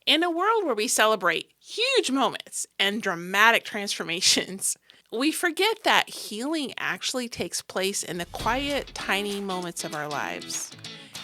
In a world where we celebrate huge moments and dramatic transformations, we forget that healing actually takes place in the quiet, tiny moments of our lives.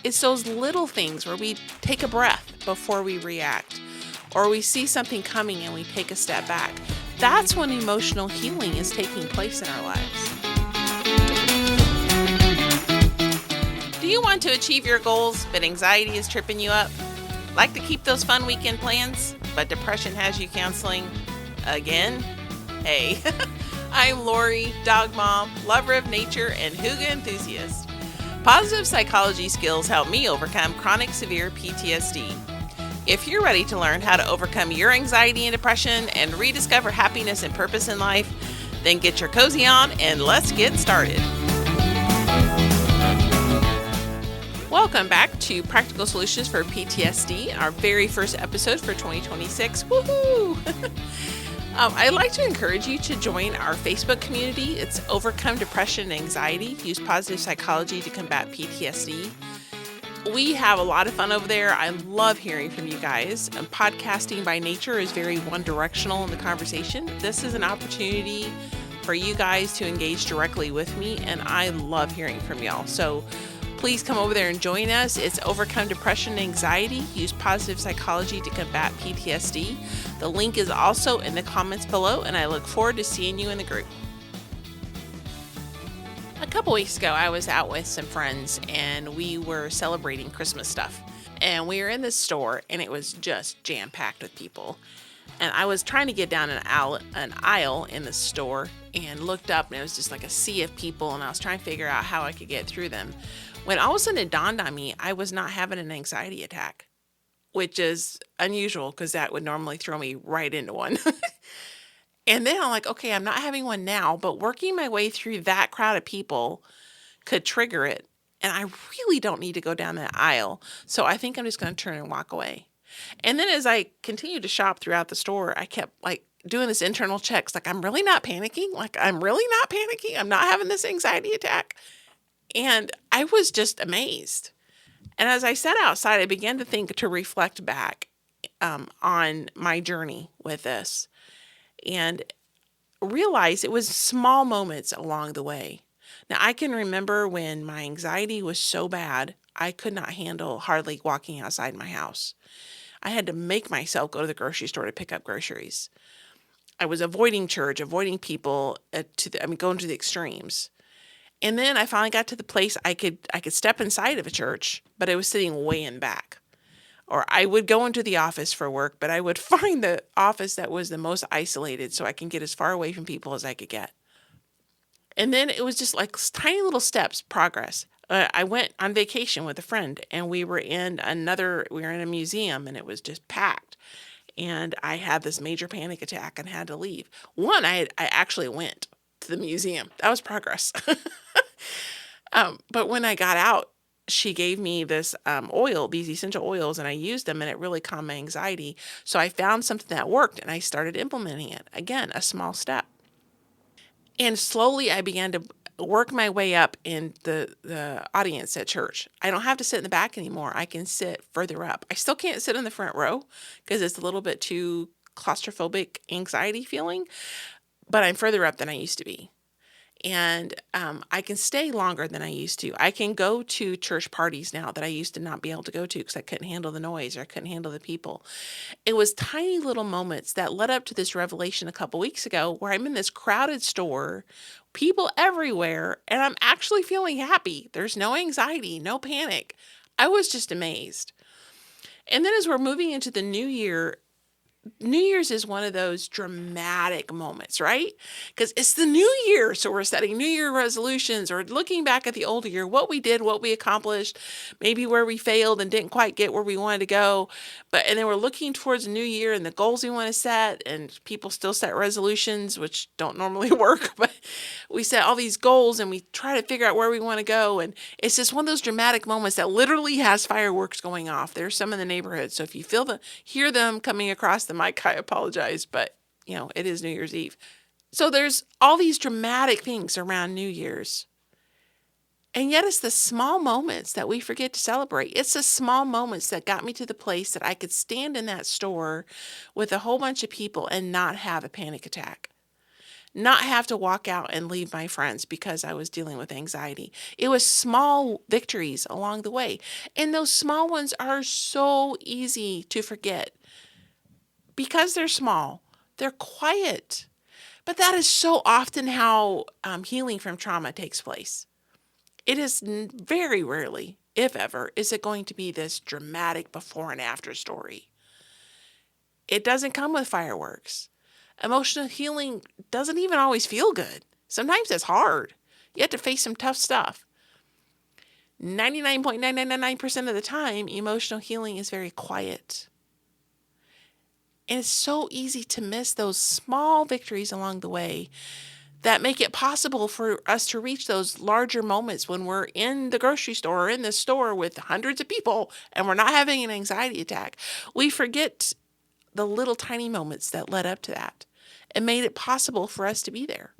It's those little things where we take a breath before we react, or we see something coming and we take a step back. That's when emotional healing is taking place in our lives. Do you want to achieve your goals, but anxiety is tripping you up? Like to keep those fun weekend plans, but depression has you counseling again? Hey, I'm Lori, dog mom, lover of nature, and hygge enthusiast. Positive psychology skills help me overcome chronic severe PTSD. If you're ready to learn how to overcome your anxiety and depression and rediscover happiness and purpose in life, then get your cozy on and let's get started. Welcome back to Practical Solutions for PTSD, our very first episode for 2026. Woohoo! I'd like to encourage you to join our Facebook community. It's Overcome Depression and Anxiety. Use positive psychology to combat PTSD. We have a lot of fun over there. I love hearing from you guys. Podcasting by nature is very one-directional in the conversation. This is an opportunity for you guys to engage directly with me, and I love hearing from y'all. So please come over there and join us. It's Overcome Depression and Anxiety. Use positive psychology to combat PTSD. The link is also in the comments below, and I look forward to seeing you in the group. A couple weeks ago, I was out with some friends, and we were celebrating Christmas stuff. And we were in this store, and it was just jam-packed with people. And I was trying to get down an aisle in the store and looked up, and it was just like a sea of people, and I was trying to figure out how I could get through them. When all of a sudden it dawned on me, I was not having an anxiety attack, which is unusual because that would normally throw me right into one. And then I'm like, okay, I'm not having one now, but working my way through that crowd of people could trigger it. And I really don't need to go down that aisle. So I think I'm just going to turn and walk away. And then as I continued to shop throughout the store, I kept doing this internal checks. I'm really not panicking. I'm not having this anxiety attack. And I was just amazed. And as I sat outside, I began to reflect back on my journey with this and realize it was small moments along the way. Now, I can remember when my anxiety was so bad, I could not handle hardly walking outside my house. I had to make myself go to the grocery store to pick up groceries. I was avoiding church, avoiding people, going to the extremes. And then I finally got to the place I could step inside of a church, but I was sitting way in back. Or I would go into the office for work, but I would find the office that was the most isolated so I can get as far away from people as I could get. And then it was just like tiny little steps, progress. I went on vacation with a friend, and we were in a museum, and it was just packed. And I had this major panic attack and had to leave. I actually went to the museum. That was progress. But when I got out, she gave me this these essential oils, and I used them, and it really calmed my anxiety. So I found something that worked, and I started implementing it. Again, a small step. And slowly I began to work my way up in the audience at church. I don't have to sit in the back anymore. I can sit further up. I still can't sit in the front row because it's a little bit too claustrophobic anxiety feeling, but I'm further up than I used to be. And I can stay longer than I used to. I can go to church parties now that I used to not be able to go to because I couldn't handle the noise or I couldn't handle the people. It was tiny little moments that led up to this revelation a couple weeks ago where I'm in this crowded store, people everywhere, and I'm actually feeling happy. There's no anxiety, no panic. I was just amazed. And then as we're moving into the new year, New Year's is one of those dramatic moments, right? Because it's the new year. So we're setting New Year resolutions or looking back at the old year, what we did, what we accomplished, maybe where we failed and didn't quite get where we wanted to go. And then we're looking towards the new year and the goals we want to set. And people still set resolutions, which don't normally work, but we set all these goals and we try to figure out where we want to go. And it's just one of those dramatic moments that literally has fireworks going off. There's some in the neighborhood. So if you hear them coming across the mic, I apologize, but it is New Year's Eve. So there's all these dramatic things around New Year's. And yet it's the small moments that we forget to celebrate. It's the small moments that got me to the place that I could stand in that store with a whole bunch of people and not have a panic attack. Not have to walk out and leave my friends because I was dealing with anxiety. It was small victories along the way. And those small ones are so easy to forget because they're small. They're quiet. But that is so often how healing from trauma takes place. It is very rarely, if ever, is it going to be this dramatic before and after story. It doesn't come with fireworks. Emotional healing doesn't even always feel good. Sometimes it's hard. You have to face some tough stuff. 99.9999% of the time, emotional healing is very quiet. And it's so easy to miss those small victories along the way that make it possible for us to reach those larger moments when we're in the grocery store or in the store with hundreds of people and we're not having an anxiety attack. We forget the little tiny moments that led up to that and made it possible for us to be there.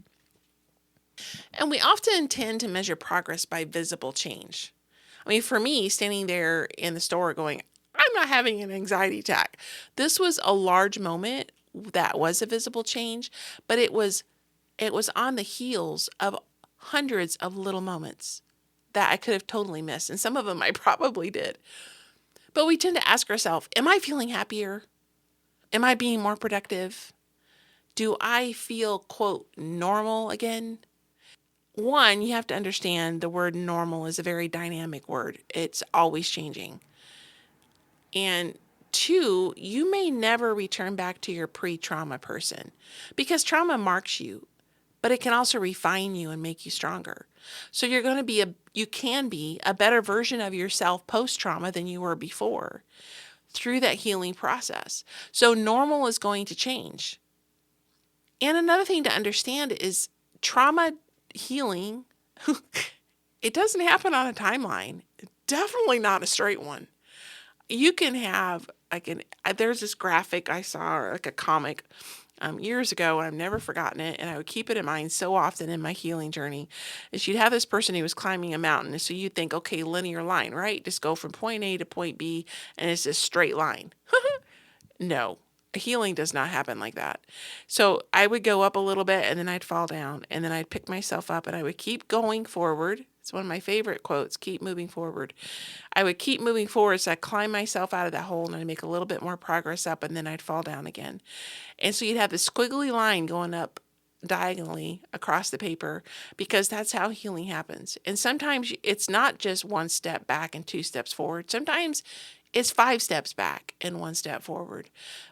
And we often tend to measure progress by visible change. I mean, for me, standing there in the store going, I'm not having an anxiety attack. This was a large moment that was a visible change, but it was on the heels of hundreds of little moments that I could have totally missed. And some of them I probably did. But we tend to ask ourselves, am I feeling happier? Am I being more productive? Do I feel, quote, normal again? One, you have to understand the word normal is a very dynamic word. It's always changing. And two, you may never return back to your pre-trauma person because trauma marks you, but it can also refine you and make you stronger. So you can be a better version of yourself post-trauma than you were before through that healing process. So normal is going to change. And another thing to understand is trauma healing, it doesn't happen on a timeline. Definitely not a straight one. You can have, there's this graphic I saw, or like a comic years ago, and I've never forgotten it, and I would keep it in mind so often in my healing journey, is you'd have this person who was climbing a mountain, and so you'd think, okay, linear line, right? Just go from point A to point B, and it's a straight line. No, healing does not happen like that. So I would go up a little bit, and then I'd fall down, and then I'd pick myself up, and I would keep going forward. It's one of my favorite quotes, keep moving forward. I would keep moving forward, so I'd climb myself out of that hole, and I'd make a little bit more progress up, and then I'd fall down again. And so you'd have this squiggly line going up diagonally across the paper because that's how healing happens. And sometimes it's not just one step back and two steps forward. Sometimes it's 5 steps back and 1 step forward.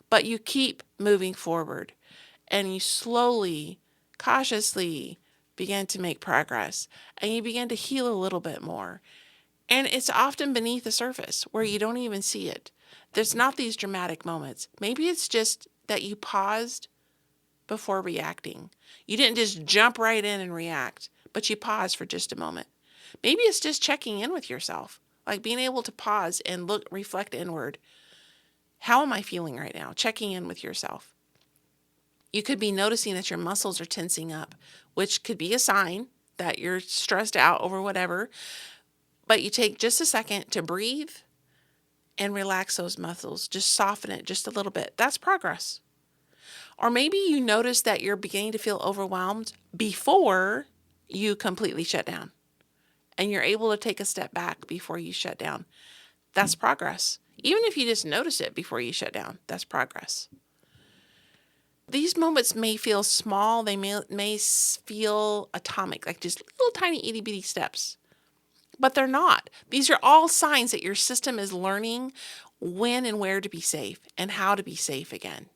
But you keep moving forward and you slowly, cautiously begin to make progress and you begin to heal a little bit more. And it's often beneath the surface where you don't even see it. There's not these dramatic moments. Maybe it's just that you paused before reacting. You didn't just jump right in and react, but you paused for just a moment. Maybe it's just checking in with yourself, like being able to pause and reflect inward. How am I feeling right now? Checking in with yourself. You could be noticing that your muscles are tensing up, which could be a sign that you're stressed out over whatever. But you take just a second to breathe and relax those muscles. Just soften it just a little bit. That's progress. Or maybe you notice that you're beginning to feel overwhelmed before you completely shut down. And you're able to take a step back before you shut down. That's progress. Even if you just notice it before you shut down, that's progress. These moments may feel small. They may feel atomic, like just little tiny itty bitty steps. But they're not. These are all signs that your system is learning when and where to be safe and how to be safe again.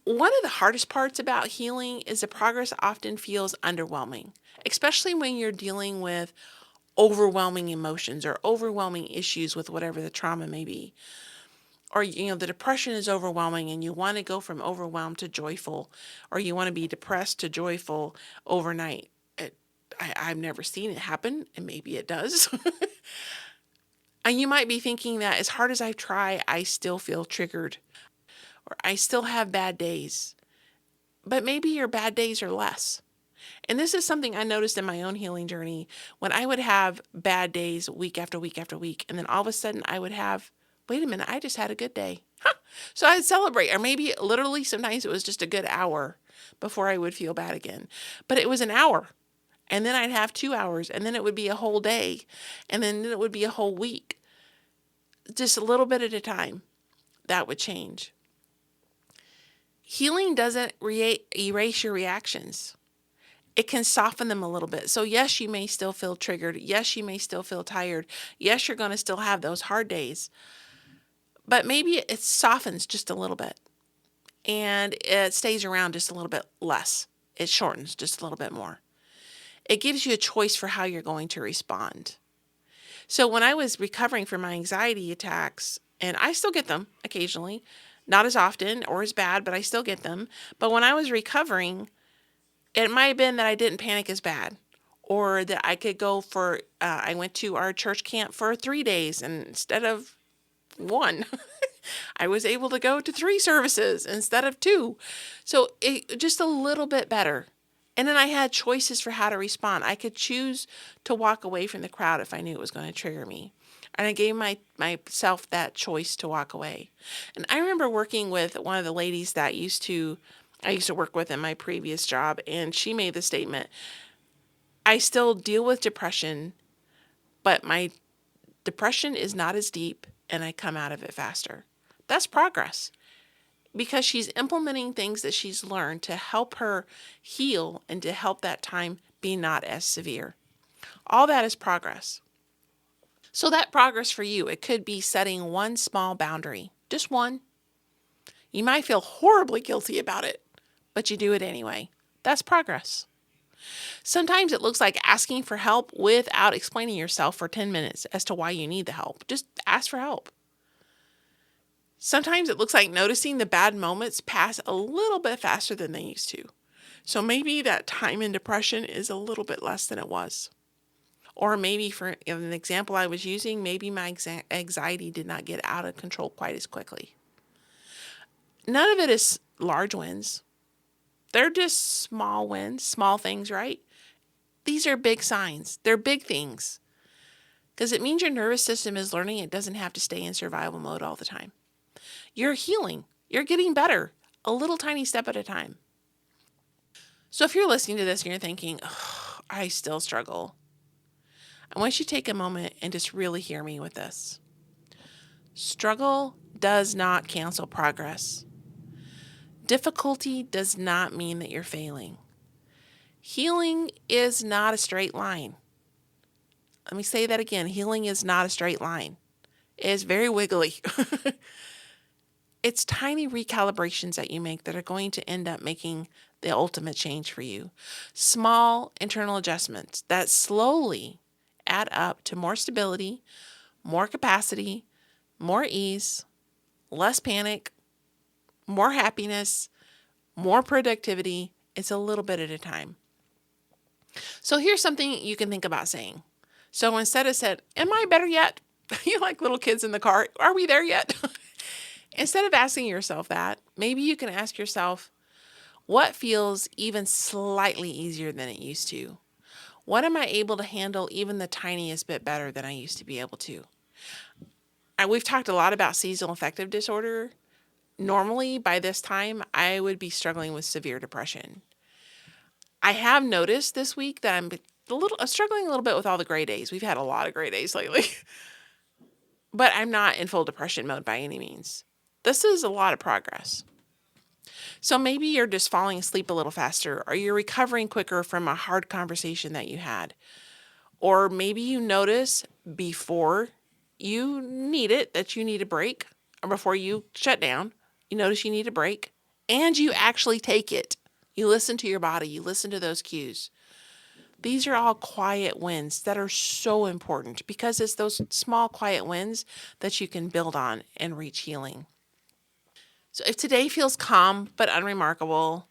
One of the hardest parts about healing is the progress often feels underwhelming, especially when you're dealing with overwhelming emotions or overwhelming issues with whatever the trauma may be. Or, the depression is overwhelming and you want to go from overwhelmed to joyful, or you want to be depressed to joyful overnight. I've never seen it happen, and maybe it does. And you might be thinking that as hard as I try, I still feel triggered, or I still have bad days. But maybe your bad days are less. And this is something I noticed in my own healing journey when I would have bad days week after week after week. And then all of a sudden I would have, wait a minute, I just had a good day. Huh. So I'd celebrate, or maybe literally sometimes it was just a good hour before I would feel bad again. But it was an hour. And then I'd have 2 hours, and then it would be a whole day, and then it would be a whole week. Just a little bit at a time, that would change. Healing doesn't erase your reactions. It can soften them a little bit. So yes, you may still feel triggered. Yes, you may still feel tired. Yes, you're going to still have those hard days. But maybe it softens just a little bit and it stays around just a little bit less. It shortens just a little bit more. It gives you a choice for how you're going to respond. So when I was recovering from my anxiety attacks, and I still get them occasionally, not as often or as bad, but I still get them. But when I was recovering, it might have been that I didn't panic as bad, or that I could go for, I went to our church camp for 3 days, and instead of one, I was able to go to 3 services instead of 2. So it just a little bit better. And then I had choices for how to respond. I could choose to walk away from the crowd if I knew it was going to trigger me. And I gave myself that choice to walk away. And I remember working with one of the ladies that I used to work with in my previous job, and she made the statement, I still deal with depression, but my depression is not as deep and I come out of it faster. That's progress, because she's implementing things that she's learned to help her heal and to help that time be not as severe. All that is progress. So that progress for you, it could be setting one small boundary, just one. You might feel horribly guilty about it, but you do it anyway. That's progress. Sometimes it looks like asking for help without explaining yourself for 10 minutes as to why you need the help. Just ask for help. Sometimes it looks like noticing the bad moments pass a little bit faster than they used to. So maybe that time in depression is a little bit less than it was. Or maybe for an example I was using, maybe my anxiety did not get out of control quite as quickly. None of it is large wins. They're just small wins, small things, right? These are big signs. They're big things. Because it means your nervous system is learning it doesn't have to stay in survival mode all the time. You're healing. You're getting better, a little tiny step at a time. So if you're listening to this and you're thinking, oh, I still struggle, I want you to take a moment and just really hear me with this. Struggle does not cancel progress. Difficulty does not mean that you're failing. Healing is not a straight line. Let me say that again. Healing is not a straight line. It is very wiggly. It's tiny recalibrations that you make that are going to end up making the ultimate change for you. Small internal adjustments that slowly add up to more stability, more capacity, more ease, less panic, more happiness, more productivity. It's a little bit at a time. So here's something you can think about saying. So instead of said, am I better yet? You like little kids in the car. Are we there yet? Instead of asking yourself that, maybe you can ask yourself, what feels even slightly easier than it used to? What am I able to handle even the tiniest bit better than I used to be able to? We've talked a lot about seasonal affective disorder. Normally, by this time, I would be struggling with severe depression. I have noticed this week that I'm struggling a little bit with all the gray days. We've had a lot of gray days lately. But I'm not in full depression mode by any means. This is a lot of progress. So maybe you're just falling asleep a little faster, or you're recovering quicker from a hard conversation that you had. Or maybe you notice before you need it that you need a break, or before you shut down, you notice you need a break, and you actually take it. You listen to your body, you listen to those cues. These are all quiet wins that are so important, because it's those small quiet wins that you can build on and reach healing. So if today feels calm but unremarkable,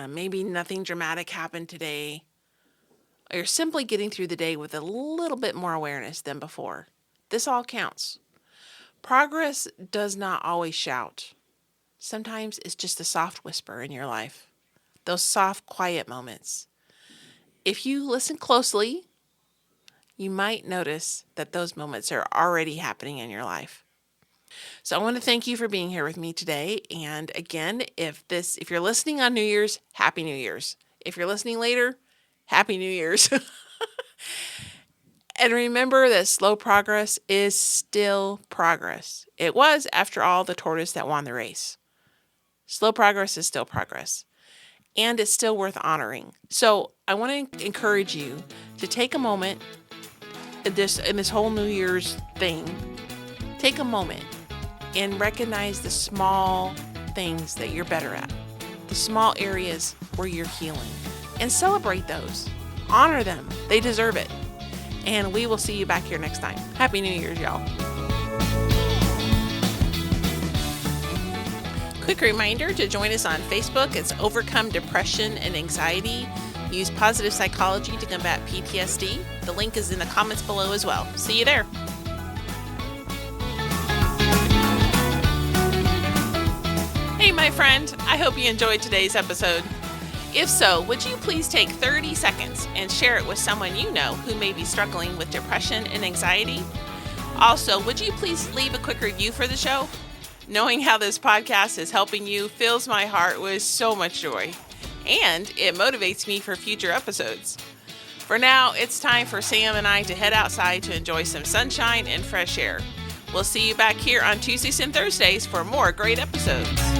maybe nothing dramatic happened today, or you're simply getting through the day with a little bit more awareness than before, this all counts. Progress does not always shout. Sometimes it's just a soft whisper in your life. Those soft, quiet moments. If you listen closely, you might notice that those moments are already happening in your life. So I want to thank you for being here with me today. And again, if you're listening on New Year's, Happy New Year's. If you're listening later, Happy New Year's. And remember that slow progress is still progress. It was, after all, the tortoise that won the race. Slow progress is still progress. And it's still worth honoring. So I want to encourage you to take a moment in this whole New Year's thing. Take a moment and recognize the small things that you're better at. The small areas where you're healing. And celebrate those. Honor them. They deserve it. And we will see you back here next time. Happy New Year's, y'all. Quick reminder to join us on Facebook. It's Overcome Depression and Anxiety. Use positive psychology to combat PTSD. The link is in the comments below as well. See you there. Hey, my friend. I hope you enjoyed today's episode. If so, would you please take 30 seconds and share it with someone you know who may be struggling with depression and anxiety? Also, would you please leave a quick review for the show? Knowing how this podcast is helping you fills my heart with so much joy, and it motivates me for future episodes. For now, it's time for Sam and I to head outside to enjoy some sunshine and fresh air. We'll see you back here on Tuesdays and Thursdays for more great episodes.